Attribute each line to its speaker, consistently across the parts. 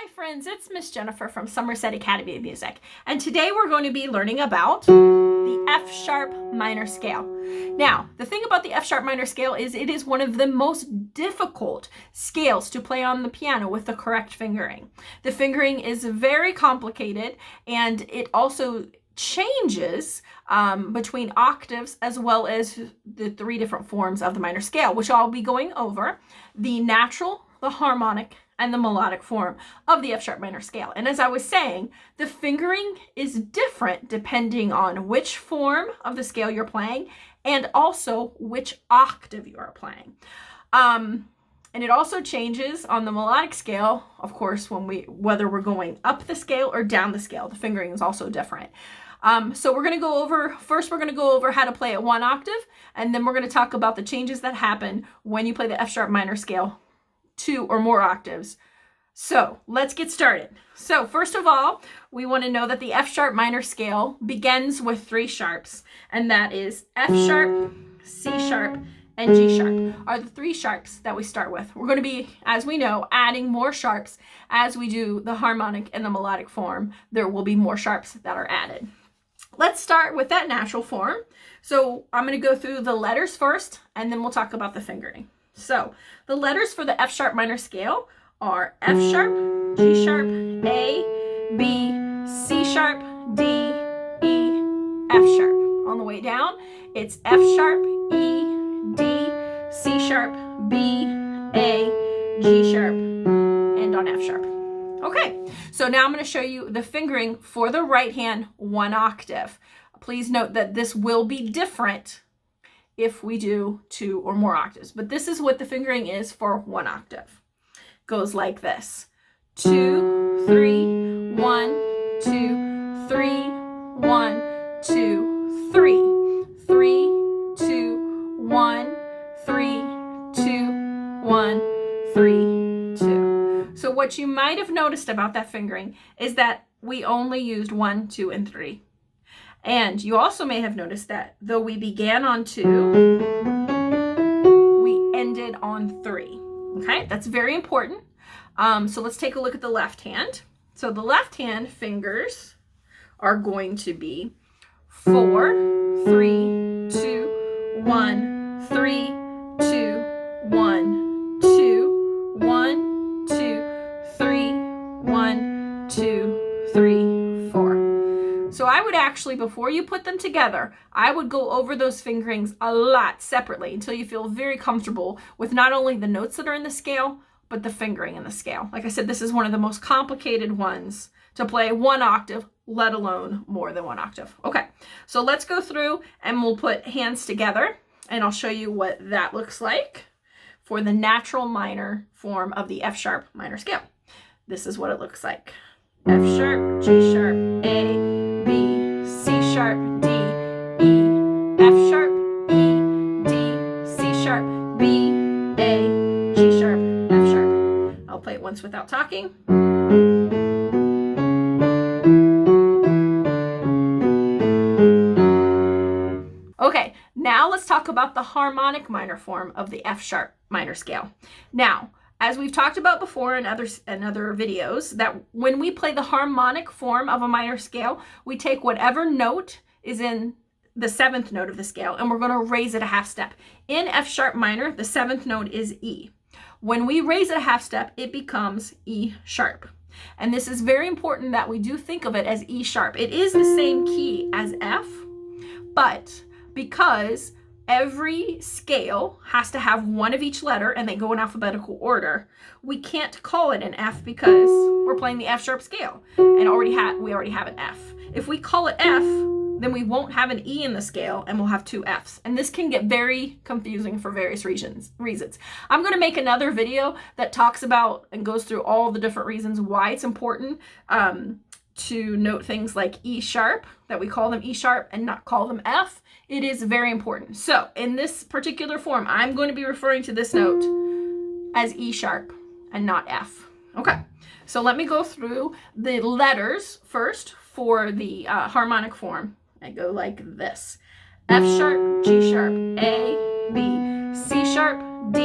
Speaker 1: Hi friends, it's Miss Jenifer from Somerset Academy of Music, and today we're going to be learning about the F sharp minor scale. Now, the thing about the F sharp minor scale is it is one of the most difficult scales to play on the piano with the correct fingering. The fingering is very complicated, and it also changes between octaves as well as the three different forms of the minor scale, which I'll be going over: the natural, the harmonic, and the melodic form of the F sharp minor scale. And as I was saying, the fingering is different depending on which form of the scale you're playing and also which octave you are playing. And it also changes on the melodic scale, of course, whether we're going up the scale or down the scale. The fingering is also different. So we're going to go over how to play at one octave, and then we're going to talk about the changes that happen when you play the F sharp minor scale 2 or more octaves. So let's get started. So first of all, we want to know that the F sharp minor scale begins with 3 sharps, and that is F sharp, C sharp, and G sharp are the 3 sharps that we start with. We're going to be, as we know, adding more sharps as we do the harmonic and the melodic form. There will be more sharps that are added. Let's start with that natural form. So I'm going to go through the letters first, and then we'll talk about the fingering. So the letters for the F sharp minor scale are F sharp, G sharp, A, B, C sharp, D, E, F sharp. On the way down, it's F sharp, E, D, C sharp, B, A, G sharp, and on F sharp. Okay, so now I'm going to show you the fingering for the right hand 1 octave. Please note that this will be different if we do 2 or more octaves, but this is what the fingering is for 1 octave. Goes like this: 2, 3, 1, 2, 3, 1, 2, 3, 3, 2, 1, 3, 2, 1, 3, 2. So what you might have noticed about that fingering is that we only used 1, 2, and 3. And you also may have noticed that though we began on 2, we ended on 3. Okay, that's very important. So let's take a look at the left hand. So the left hand fingers are going to be 4, 3, 2, 1, 3, 2, 1, 2, 1, 2, 3, 1, 2, 3, 4. So I would actually, before you put them together, I would go over those fingerings a lot separately until you feel very comfortable with not only the notes that are in the scale, but the fingering in the scale. Like I said, this is one of the most complicated ones to play 1 octave, let alone more than 1 octave. Okay, so let's go through and we'll put hands together, and I'll show you what that looks like for the natural minor form of the F sharp minor scale. This is what it looks like: F sharp, G sharp, A, B, C sharp, D, E, F sharp, E, D, C sharp, B, A, G sharp, F sharp. I'll play it once without talking. Okay, now let's talk about the harmonic minor form of the F sharp minor scale. Now, as we've talked about before in other videos, that when we play the harmonic form of a minor scale, we take whatever note is in the 7th note of the scale and we're going to raise it a half step. In F sharp minor, the 7th note is E. When we raise it a half step, it becomes E sharp. And this is very important that we do think of it as E sharp. It is the same key as F, but because every scale has to have one of each letter and they go in alphabetical order, we can't call it an F because we're playing the F sharp scale and we already have an F. If we call it F, then we won't have an E in the scale and we'll have 2 Fs. And this can get very confusing for various reasons. I'm going to make another video that talks about and goes through all the different reasons why it's important to note things like E sharp, that we call them E sharp and not call them F. It is very important. So in this particular form, I'm going to be referring to this note as E sharp and not F. Okay, so let me go through the letters first for the harmonic form. I go like this: F sharp, G sharp, A, B, C sharp, D,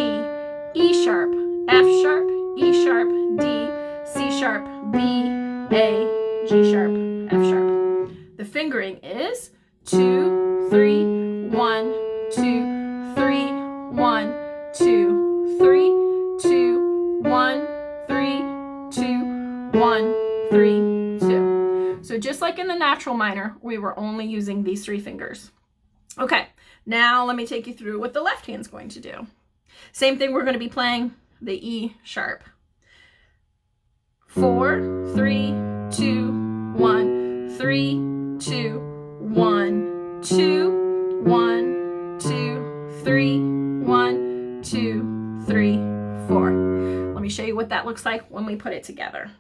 Speaker 1: E sharp, F sharp, E sharp, D, C sharp, B, A, G sharp, F sharp. The fingering is 2, 3, 1, 2, 3, 1, 2, 3, 2, 1, 3, 2, 1, 3, 2. So just like in the natural minor, we were only using these 3 fingers. Okay, now let me take you through what the left hand's going to do. Same thing, we're going to be playing the E sharp. 4, 3, 2, 1, 3, 2, 1, 2, 1, 2, 3, 1, 2, 3, 4. Let me show you what that looks like when we put it together.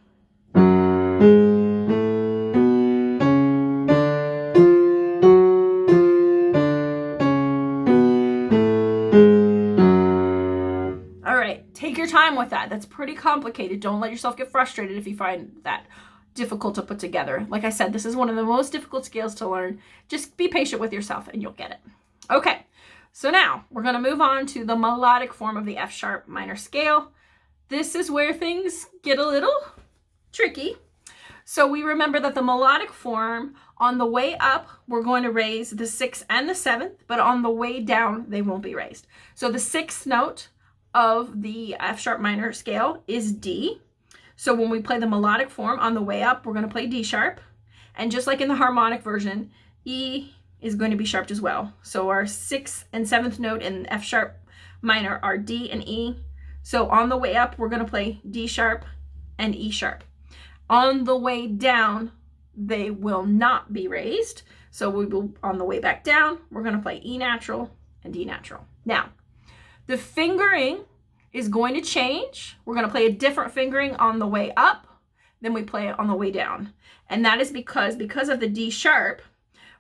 Speaker 1: All right, take your time with that. That's pretty complicated. Don't let yourself get frustrated if you find that difficult to put together. Like I said, this is one of the most difficult scales to learn. Just be patient with yourself and you'll get it. Okay, so now we're going to move on to the melodic form of the F sharp minor scale. This is where things get a little tricky. So we remember that the melodic form, on the way up, we're going to raise the 6th and the 7th, but on the way down, they won't be raised. So the 6th note of the F sharp minor scale is D. So when we play the melodic form, on the way up, we're going to play D sharp. And just like in the harmonic version, E is going to be sharped as well. So our 6th and 7th note in F sharp minor are D and E. So on the way up, we're going to play D sharp and E sharp. On the way down, they will not be raised. So we will, on the way back down, we're going to play E natural and D natural. Now, the fingering is going to change. We're going to play a different fingering on the way up than we play it on the way down. And that is because of the D sharp,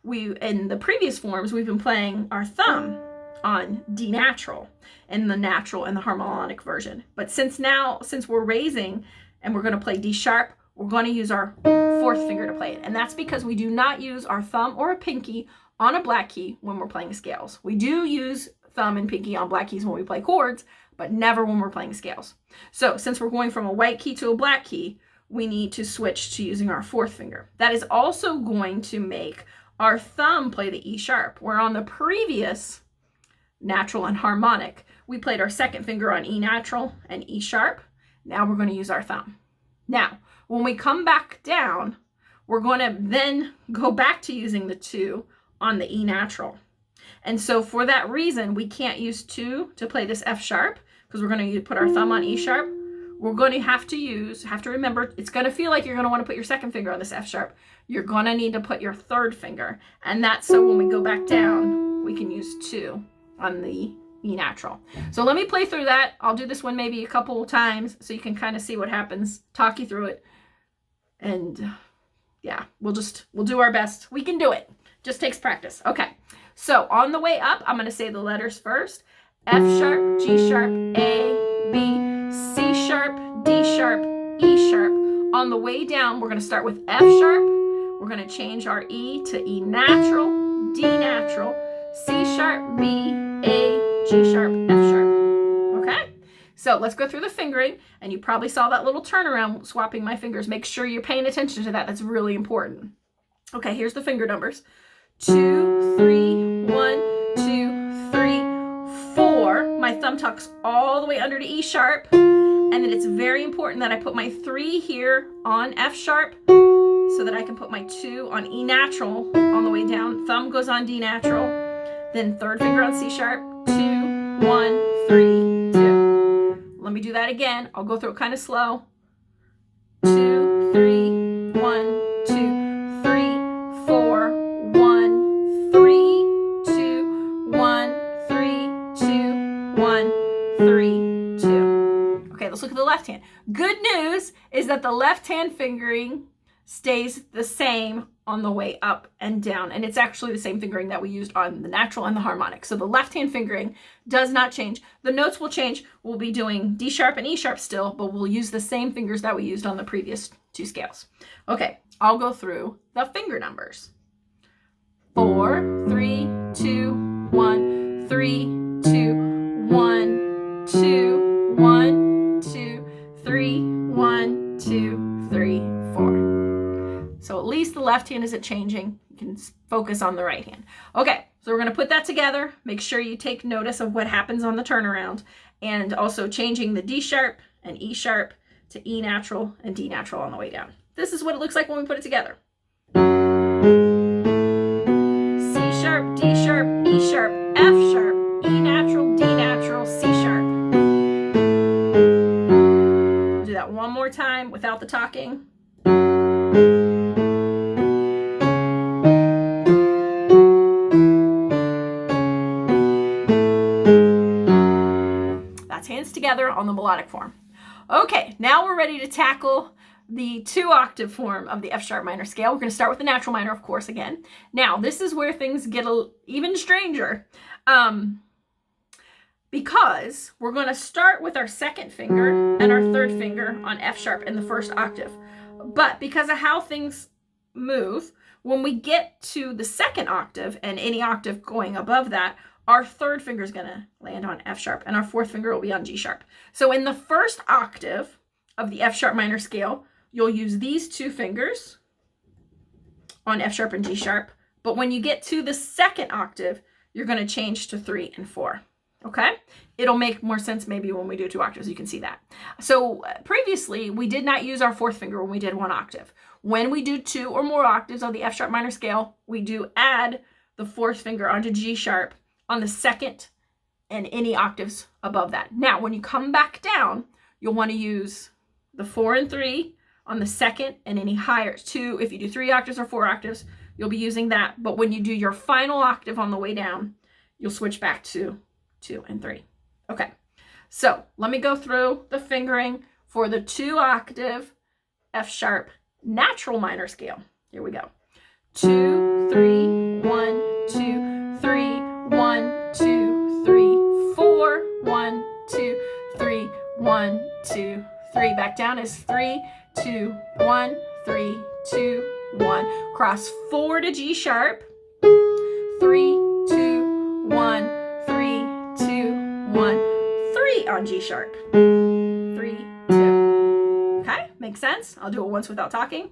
Speaker 1: in the previous forms, we've been playing our thumb on D natural in the natural and the harmonic version. But since we're raising and we're going to play D sharp, we're going to use our 4th finger to play it. And that's because we do not use our thumb or a pinky on a black key when we're playing scales. We do use thumb and pinky on black keys when we play chords, but never when we're playing scales. So since we're going from a white key to a black key, we need to switch to using our 4th finger. That is also going to make our thumb play the E sharp, where on the previous natural and harmonic, we played our 2nd finger on E natural and E sharp. Now we're going to use our thumb. Now, when we come back down, we're going to then go back to using the 2 on the E natural. And so for that reason, we can't use 2 to play this F sharp because we're going to put our thumb on E sharp. We're going to have to remember, it's going to feel like you're going to want to put your 2nd finger on this F sharp. You're going to need to put your 3rd finger. And that's so when we go back down, we can use 2 on the E natural. So let me play through that. I'll do this one maybe a couple of times so you can kind of see what happens, talk you through it. And yeah, we'll do our best. We can do it. Just takes practice. Okay. So on the way up, I'm going to say the letters first. F sharp, G sharp, A, B, C sharp, D sharp, E sharp. On the way down, we're going to start with F sharp. We're going to change our E to E natural, D natural, C sharp, B, A, G sharp, F sharp. Okay? So let's go through the fingering, and you probably saw that little turnaround swapping my fingers. Make sure you're paying attention to that. That's really important. Okay, here's the finger numbers. 2, 3, 1, 2, 3, 4. My thumb tucks all the way under to E sharp. And then it's very important that I put my 3 here on F sharp so that I can put my 2 on E natural on the way down. Thumb goes on D natural. Then 3rd finger on C sharp. 2, 1, 3, 2. Let me do that again. I'll go through it kind of slow. 2, 3, 1, 2, 3, 4. 1, 3, 2, 1, 3, 2, 1, 3, 2. Okay, let's look at the left hand. Good news is that the left hand fingering stays the same on the way up and down, and it's actually the same fingering that we used on the natural and the harmonic. So the left hand fingering does not change. The notes will change. We'll be doing D sharp and E sharp still, but we'll use the same fingers that we used on the previous 2 scales. Okay, I'll go through the finger numbers. 4, 3, 2, 1, 3, 2, 1, 2, 1, 2, 3, 1, 2, left hand isn't changing. You can focus on the right hand. Okay, so we're going to put that together. Make sure you take notice of what happens on the turnaround, and also changing the D sharp and E sharp to E natural and D natural on the way down. This is what it looks like when we put it together. C sharp, D sharp, E sharp, F sharp, E natural, D natural, C sharp. Do that one more time without the talking. That's hands together on the melodic form. Okay, now we're ready to tackle the 2-octave form of the F sharp minor scale. We're going to start with the natural minor, of course, again. Now, this is where things get even stranger, because we're going to start with our second finger and our third finger on F sharp in the first octave. But because of how things move, when we get to the second octave and any octave going above that, our third finger is going to land on F sharp and our fourth finger will be on G sharp. So in the first octave of the F sharp minor scale, you'll use these 2 fingers on F sharp and G sharp. But when you get to the second octave, you're going to change to 3 and 4. Okay? It'll make more sense maybe when we do 2 octaves. You can see that. So previously, we did not use our fourth finger when we did 1 octave. When we do 2 or more octaves on the F sharp minor scale, we do add the fourth finger onto G sharp on the second and any octaves above that. Now, when you come back down, you'll want to use the 4 and 3 on the second and any higher 2. If you do 3 octaves or 4 octaves, you'll be using that. But when you do your final octave on the way down, you'll switch back to 2 and 3. Okay, so let me go through the fingering for the 2-octave F sharp natural minor scale. Here we go. 2, 3, 1, 2, 3, 1, 2, 3, 4, 1, 2, 3, 1, 2, 3. Back down is 3, 2, 1, 3, 2, 1. Cross 4 to G sharp. 3, 2, 1, 3, 2, 1, 3 on G sharp. 3, 2. Okay, makes sense? I'll do it once without talking.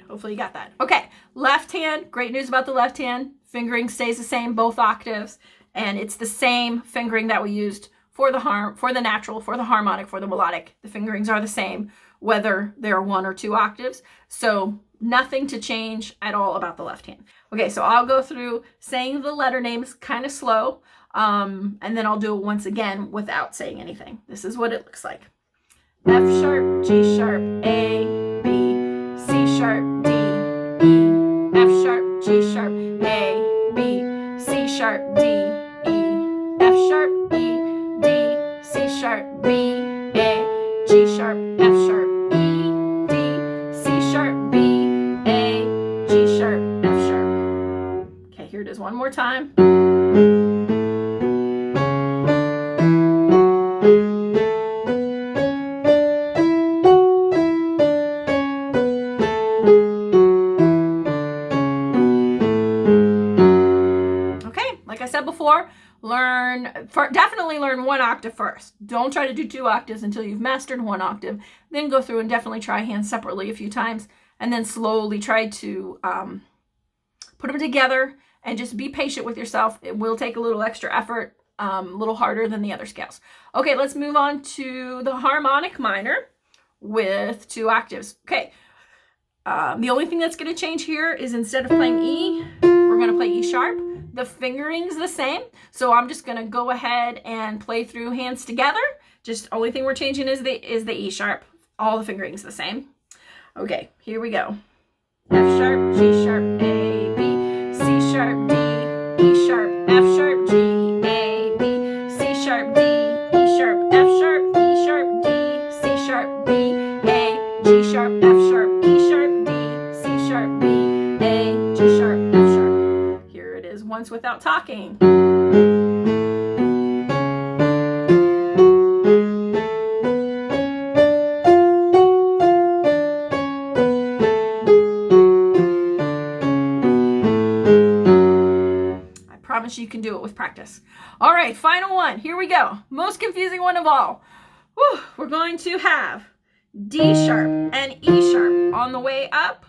Speaker 1: Hopefully you got that. Okay, left hand, great news about the left hand. Fingering stays the same, both octaves, and it's the same fingering that we used for the natural, for the harmonic, for the melodic. The fingerings are the same, whether they're 1 or 2 octaves. So nothing to change at all about the left hand. Okay, so I'll go through saying the letter names kind of slow, and then I'll do it once again without saying anything. This is what it looks like. F sharp, G sharp, A, B, C sharp, D, E, F sharp, G sharp, A, B, C sharp, D, E, F sharp, E, D, C sharp, B, A, G sharp, F sharp, E, D, C sharp, B, A, G sharp, F sharp. Okay, here it is one more time. Before, definitely learn 1 octave first. Don't try to do 2 octaves until you've mastered 1 octave. Then go through and definitely try hands separately a few times, and then slowly try to put them together, and just be patient with yourself. It will take a little extra effort, a little harder than the other scales. Okay, let's move on to the harmonic minor with 2 octaves. Okay, the only thing that's going to change here is instead of playing E, we're going to play E sharp. The fingering's the same, so I'm just going to go ahead and play through hands together. Just only thing we're changing is the E sharp. All the fingering's the same. Okay, here we go. F sharp, G sharp, A, B, C sharp, D, E sharp, F sharp, G, A, B, C sharp, D, E sharp, F sharp, E sharp, D, C sharp, B, A, G sharp, F sharp, E sharp, D, C sharp, B, A, G sharp, F sharp. Once without talking. promise you can do it with practice. All right, final one. Here we go. Most confusing one of all. Whew, we're going to have D sharp and E sharp on the way up,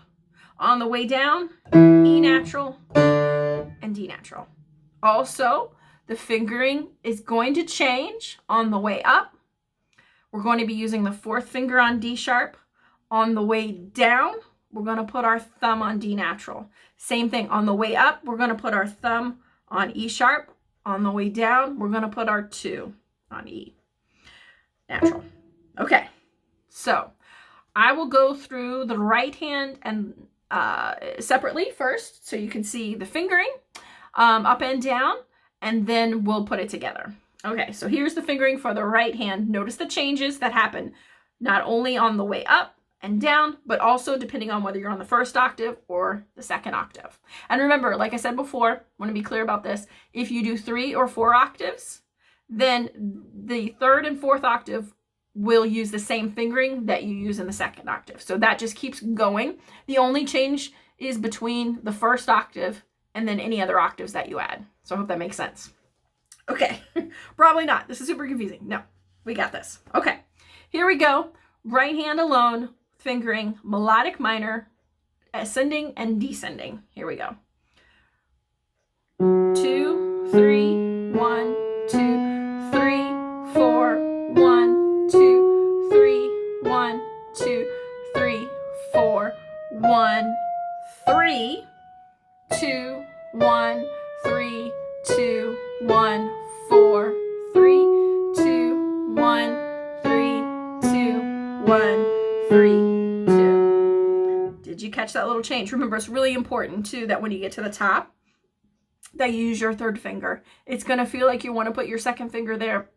Speaker 1: on the way down, E natural and D natural. Also, the fingering is going to change on the way up. We're going to be using the fourth finger on D sharp. On the way down, we're going to put our thumb on D natural. Same thing, on the way up, we're going to put our thumb on E sharp. On the way down, we're going to put our 2 on E natural. Okay, so I will go through the right hand and separately first, so you can see the fingering up and down, and then we'll put it together. Okay, so here's the fingering for the right hand. Notice the changes that happen not only on the way up and down, but also depending on whether you're on the first octave or the second octave. And remember, like I said before, I want to be clear about this. If you do 3 or 4 octaves, then the third and fourth octave will use the same fingering that you use in the second octave. So that just keeps going. The only change is between the first octave and then any other octaves that you add. So I hope that makes sense. Okay, probably not. This is super confusing. No, we got this. Okay, here we go. Right hand alone, fingering melodic minor, ascending and descending. Here we go. 2, 3, 1, 2, 3, 4, 1, 2, 3, 1, 2, 3, 4, 1, 3, 2, 1, 3, 2, 1, 4, 3, 2, 1, 3, 2, 1, 3, 2. Did you catch that little change? Remember, it's really important too that when you get to the top, that you use your third finger. It's going to feel like you want to put your second finger there.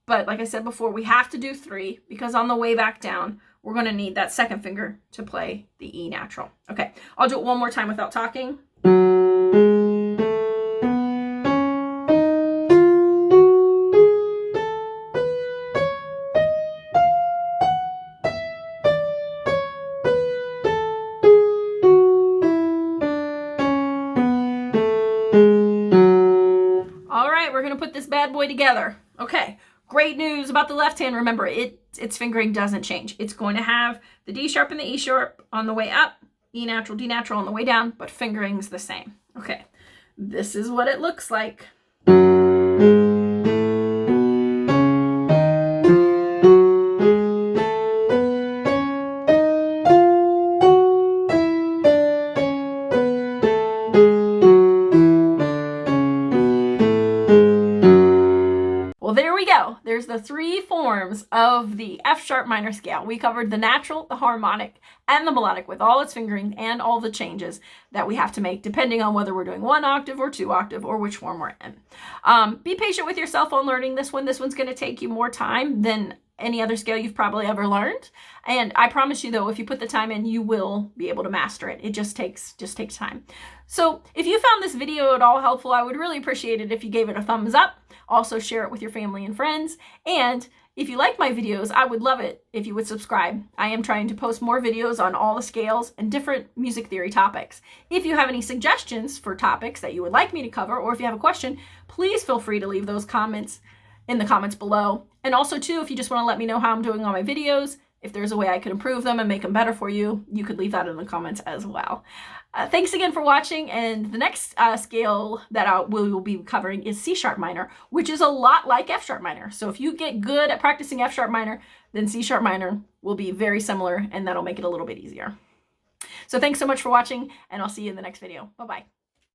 Speaker 1: But like I said before, we have to do 3 because on the way back down, we're going to need that second finger to play the E natural. Okay, I'll do it one more time without talking. We're going to put this bad boy together. Okay, great news about the left hand. Remember, its fingering doesn't change. It's going to have the D sharp and the E sharp on the way up, E natural, D natural on the way down, but fingering's the same. Okay, this is what it looks like. Well, there we go. There's the 3 forms of the F sharp minor scale. We covered the natural, the harmonic, and the melodic with all its fingering and all the changes that we have to make depending on whether we're doing 1 octave or 2 octave or which form we're in. Be patient with yourself on learning this one. This one's going to take you more time than any other scale you've probably ever learned. And I promise you though, if you put the time in, you will be able to master it. It just takes time. So if you found this video at all helpful, I would really appreciate it if you gave it a thumbs up. Also share it with your family and friends. And if you like my videos, I would love it if you would subscribe. I am trying to post more videos on all the scales and different music theory topics. If you have any suggestions for topics that you would like me to cover, or if you have a question, please feel free to leave those comments in the comments below. And also too, if you just want to let me know how I'm doing on my videos, if there's a way I could improve them and make them better for you, you could leave that in the comments as well. Thanks again for watching, and the next scale that we will be covering is C sharp minor, which is a lot like F sharp minor. So if you get good at practicing F sharp minor, then C sharp minor will be very similar, and that'll make it a little bit easier. So thanks so much for watching, and I'll see you in the next video. Bye-bye.